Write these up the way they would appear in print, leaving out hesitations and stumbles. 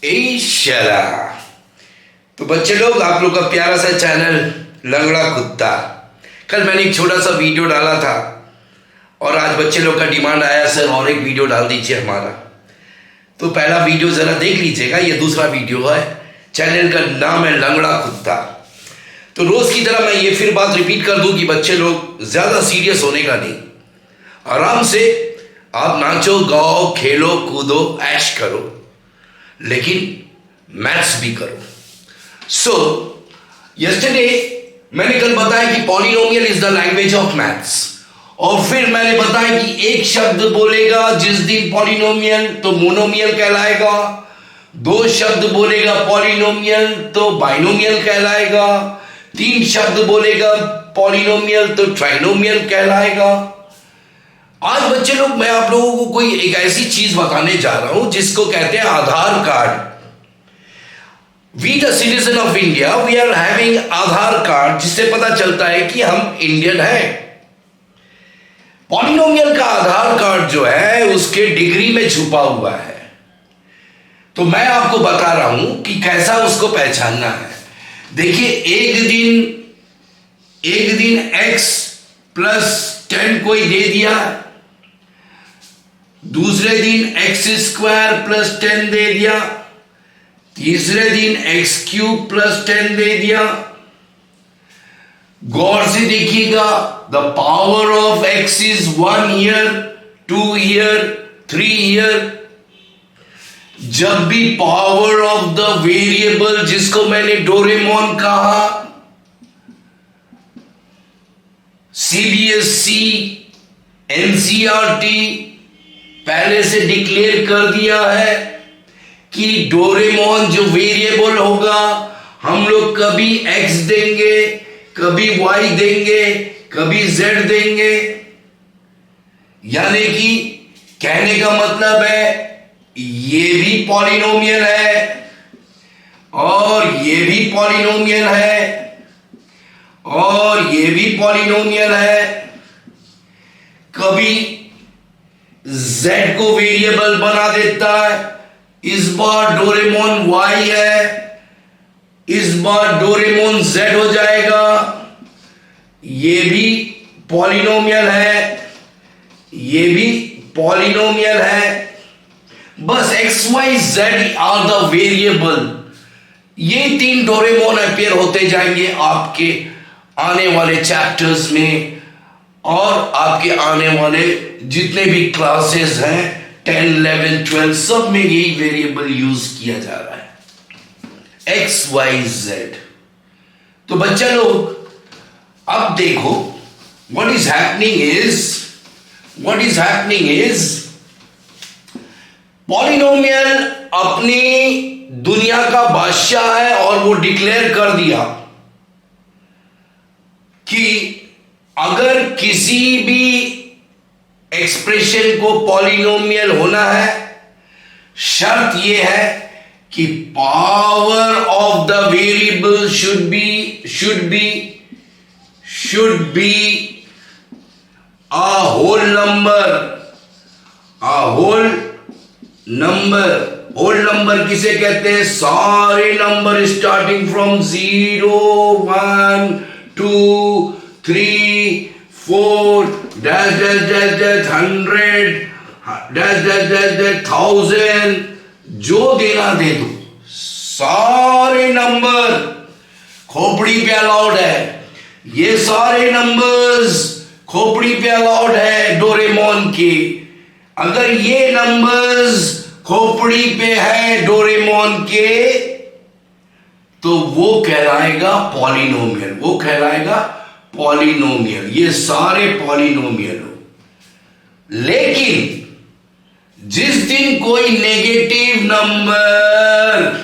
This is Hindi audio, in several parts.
ईशाला। तो बच्चे लोग, आप लोग का प्यारा सा चैनल लंगड़ा कुत्ता, कल मैंने एक छोटा सा वीडियो डाला था और आज बच्चे लोग का डिमांड आया, सर और एक वीडियो डाल दीजिए हमारा। तो पहला वीडियो जरा देख लीजिएगा, ये दूसरा वीडियो है। चैनल का नाम है लंगड़ा कुत्ता। तो रोज की तरह मैं ये फिर बात रिपीट कर दूं कि बच्चे लोग ज्यादा सीरियस होने का नहीं, आराम से आप नाचो गाओ खेलो कूदो ऐश करो, लेकिन मैथ्स भी करो। सो यस्टरडे मैंने कल बताया कि polynomial is the language of maths, और फिर मैंने बताया कि एक शब्द बोलेगा जिस दिन पॉलिनोमियल तो मोनोमियल कहलाएगा, दो शब्द बोलेगा पॉलिनोमियल तो बाइनोमियल कहलाएगा, तीन शब्द बोलेगा पॉलिनोमियल तो ट्राइनोमियल कहलाएगा। आज बच्चे लोग मैं आप लोगों को कोई एक ऐसी चीज बताने जा रहा हूं जिसको कहते हैं Aadhaar card. We the citizen of India we are having Aadhaar card, जिससे पता चलता है कि हम इंडियन हैं। पॉलिनोमियल का आधार कार्ड जो है उसके डिग्री में छुपा हुआ है। तो मैं आपको बता रहा हूं कि कैसा उसको पहचानना है। देखिए, एक दिन x प्लस 10 कोई दे दिया, दूसरे दिन एक्स स्क्वायर प्लस 10 दे दिया, तीसरे दिन एक्स क्यूब प्लस 10 दे दिया। गौर से देखिएगा, the power of x is 1 year 2 year 3 year. जब भी पावर ऑफ द वेरिएबल, जिसको मैंने डोरेमोन कहा, सीबीएसई एनसीईआरटी पहले से डिक्लेयर कर दिया है कि डोरेमोन जो वेरिएबल होगा, हम लोग कभी x देंगे, कभी y देंगे, कभी z देंगे। यानी कि कहने का मतलब है ये भी पॉलिनोमियल है और ये भी पॉलिनोमियल है और ये भी पॉलिनोमियल है। कभी z को वेरिएबल बना देता है, इस बार डोरेमोन y है, इस बार डोरेमोन z हो जाएगा। ये भी पॉलिनोमियल है, ये भी पॉलिनोमियल है। बस x y z are the variable. ये तीन डोरेमोन अपीयर होते जाएंगे आपके आने वाले चैप्टर्स में और आपके आने वाले जितने भी क्लासेस हैं 10, 11, 12 सब में यही वेरिएबल यूज किया जा रहा है, x y z। तो बच्चा लोग अब देखो, what is happening is polynomial अपनी दुनिया का बादशाह है और वो डिक्लेयर कर दिया कि अगर किसी भी एक्सप्रेशन को पॉलिनोमियल होना है, शर्त यह है कि power of the variable should be a whole number किसे कहते हैं? सारे number starting from 0 1 2 3 4 dash dash dash dash 100 dash dash dash dash 1000, जो देना दे दो। सारे नंबर खोपड़ी पे अलाउड है, ये सारे नंबर्स खोपड़ी पे अलाउड है डोरेमोन की। अगर ये नंबर्स खोपड़ी पे है डोरेमोन के तो वो कहलाएगा पॉलिनोमियल, ये सारे पॉलिनोमियल हो। लेकिन जिस दिन कोई negative number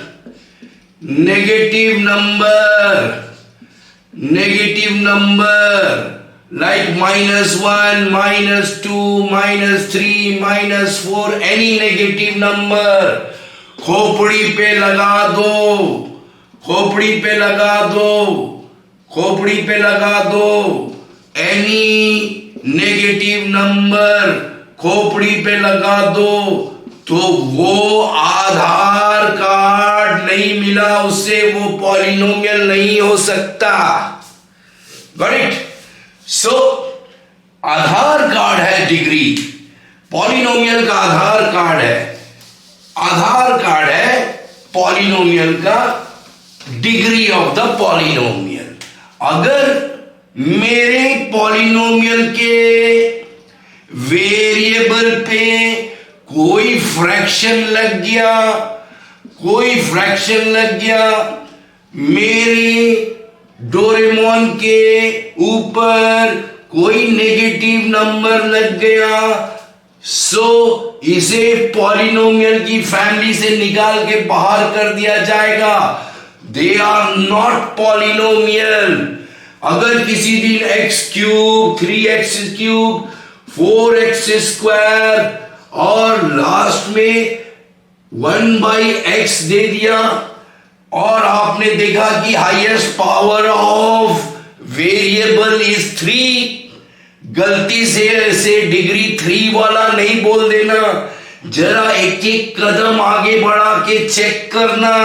like -1, -2, -3, -4, any negative number खोपड़ी पे लगा दो, any नेगेटिव नंबर खोपड़ी पे लगा दो, तो वो आधार कार्ड नहीं मिला उससे वो पॉलिनोमियल नहीं हो सकता। Got it? So Aadhaar card है डिग्री, पॉलिनोमियल का आधार कार्ड है, आधार कार्ड है पॉलिनोमियल का डिग्री ऑफ द पॉलिनोमियल। अगर मेरे पॉलिनोमियल के वेरिएबल पे कोई फ्रैक्शन लग गया, कोई फ्रैक्शन लग गया, मेरे डोरेमोन के ऊपर कोई नेगेटिव नंबर लग गया, सो इसे पॉलिनोमियल की फैमिली से निकाल के बाहर कर दिया जाएगा। They are not polynomial. अगर किसी दिन x cube, 3x cube, 4x square और लास्ट में 1/x दे दिया और आपने देखा कि highest power of variable is 3, गलती से ऐसे डिग्री 3 वाला नहीं बोल देना, जरा एक एक कदम आगे बढ़ा के चेक करना।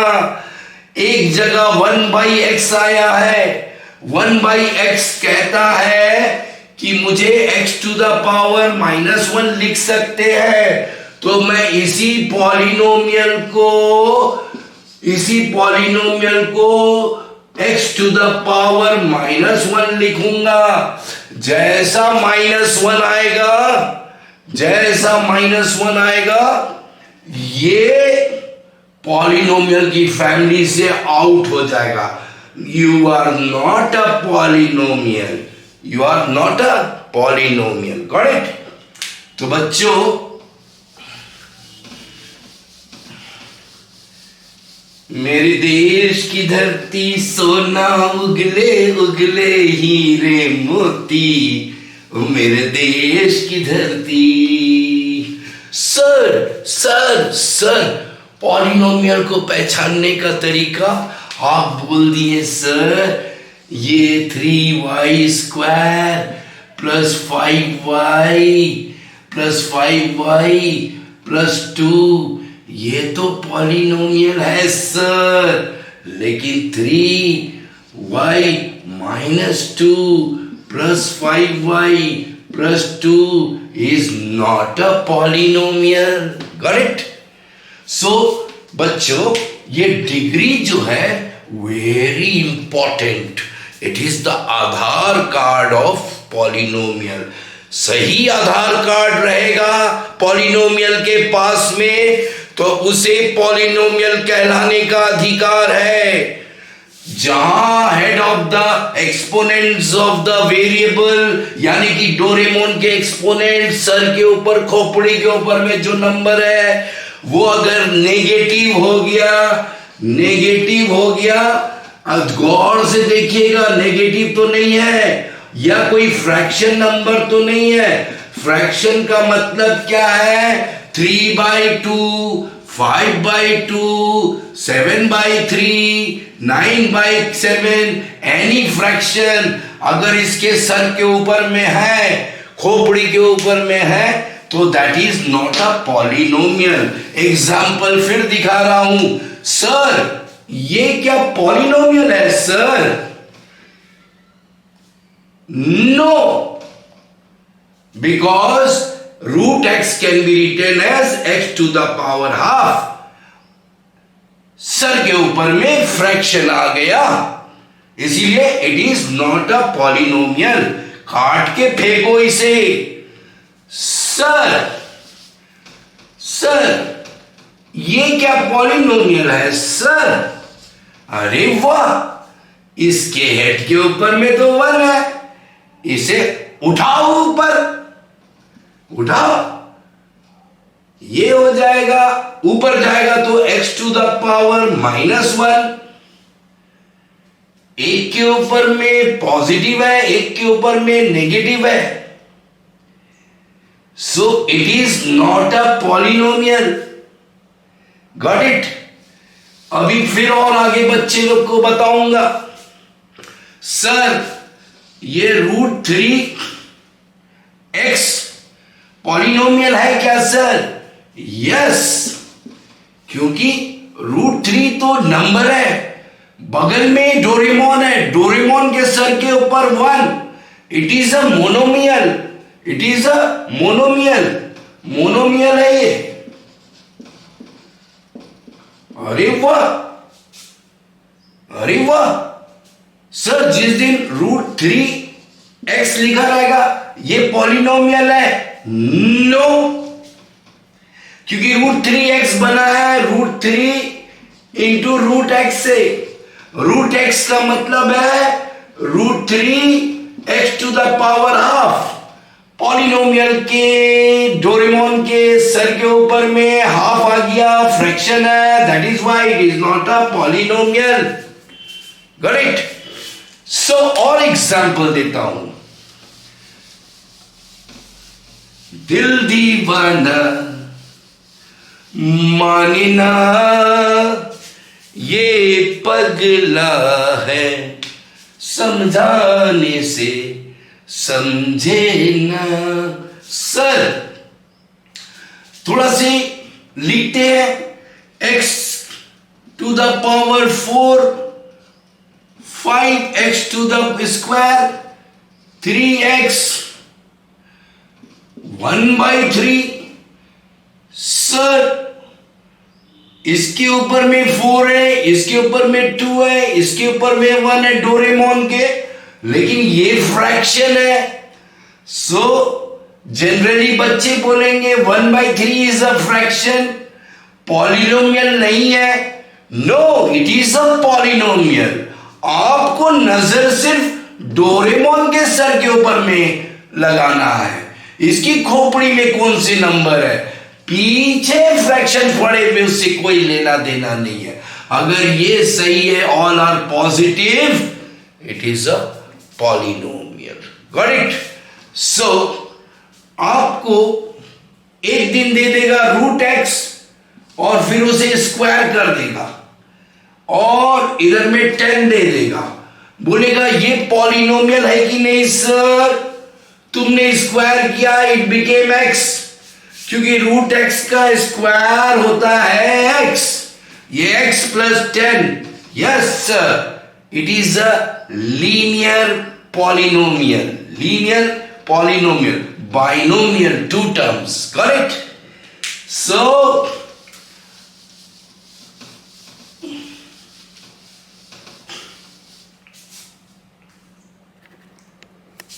एक जगह 1/x आया है, 1/x कहता है कि मुझे x टू द पावर -1 लिख सकते हैं, तो मैं इसी पॉलिनोमियल को x टू द पावर -1 लिखूंगा। जैसा -1 आएगा ये पॉलिनोमियल की फैमिली से आउट हो जाएगा। You are not a polynomial, you are not a polynomial. Got it? तो बच्चों, मेरे देश की धरती सोना उगले उगले हीरे मोती, ओ मेरे देश की धरती। सर पॉलिनोमियल को पहचानने का तरीका आप बोल दिए सर, ये 3y square plus 5y plus 2 ये तो पॉलिनोमियल है सर, लेकिन 3y - 2 plus 5y plus 2 is not a polynomial. Got it? So बच्चों, ये डिग्री जो है very important, it is the Aadhaar card of polynomial. सही आधार कार्ड रहेगा पॉलिनोमियल के पास में तो उसे पॉलिनोमियल कहलाने का अधिकार है। जहां head of the exponents of the variable यानी कि डोरेमोन के एक्सपोनेंट सर के ऊपर, खोपड़ी के ऊपर में जो नंबर है वो अगर नेगेटिव हो गया, अब गौर से देखिएगा, नेगेटिव तो नहीं है या कोई फ्रैक्शन नंबर तो नहीं है। फ्रैक्शन का मतलब क्या है? 3/2, 5/2, 7/3, 9/7, एनी फ्रैक्शन अगर इसके सर के ऊपर में है, खोपड़ी के ऊपर में है, तो that is not a polynomial. Example फिर दिखा रहा हूं। सर ये क्या पॉलिनोमियल है sir? No, because √x can be written as x to the power half. Sir के ऊपर में फ्रैक्शन आ गया, इसीलिए it is not a polynomial. काट के फेंको इसे। सर ये क्या पॉलिनोमियल है सर? अरे वाह, इसके हेड के ऊपर में तो 1 है, इसे उठाओ ऊपर, उठाओ, ये हो जाएगा, ऊपर जाएगा तो x टू द पावर -1। एक के ऊपर में पॉजिटिव है, एक के ऊपर में नेगेटिव है, so it is not a polynomial. Got it? अभी फिर और आगे बच्चे लोग को बताऊंगा। सर ये √3x पॉलिनोमियल है क्या सर? यस, क्योंकि √3 तो नंबर है, बगल में डोरेमोन है, डोरेमोन के सर के ऊपर 1, it is a monomial, it is a monomial, monomial है ये। अरे वाह, अरे वाह सर, जिस दिन √3x लिखा रहेगा ये पॉलिनोमियल है, नो, क्योंकि √3x बना है √3 इंटू √x से। √x का मतलब है √3x to the power half. Polynomial के डोरेमोन के सर के ऊपर में हाफ आ गया, फ्रैक्शन है, that is why it is not a polynomial. Got it? So और एग्जांपल देता हूं। दिल दीवाना माने ना, ये पगला है, समझाने से समझे ना। सर थोड़ा सी लिखते हैं, x to the power 4, 5x to the square, 3x, 1/3। Sir इसके ऊपर में 4 है, इसके ऊपर में 2 है, इसके ऊपर में 1 है डोरेमोन के, लेकिन ये फ्रैक्शन है। सो जनरली बच्चे बोलेंगे 1/3 इज अ फ्रैक्शन, पॉलिनोमियल नहीं है। No, it is a polynomial. आपको नजर सिर्फ डोरेमोन के सर के ऊपर में लगाना है, इसकी खोपड़ी में कौन से नंबर है, पीछे फ्रैक्शन पड़े में उससे कोई लेना देना नहीं है। अगर ये सही है, all are positive, it is a polynomial. Got it? So आपको एक दिन दे देगा √x और फिर उसे स्क्वायर कर देगा और इधर में 10 दे देगा, बोलेगा ये पॉलिनोमियल है कि नहीं सर? तुमने स्क्वायर किया, इट बिकेम x, क्योंकि √x का स्क्वायर होता है x, ये x plus 10। Yes sir, it is a linear polynomial, linear polynomial, binomial, 2 terms. Correct? So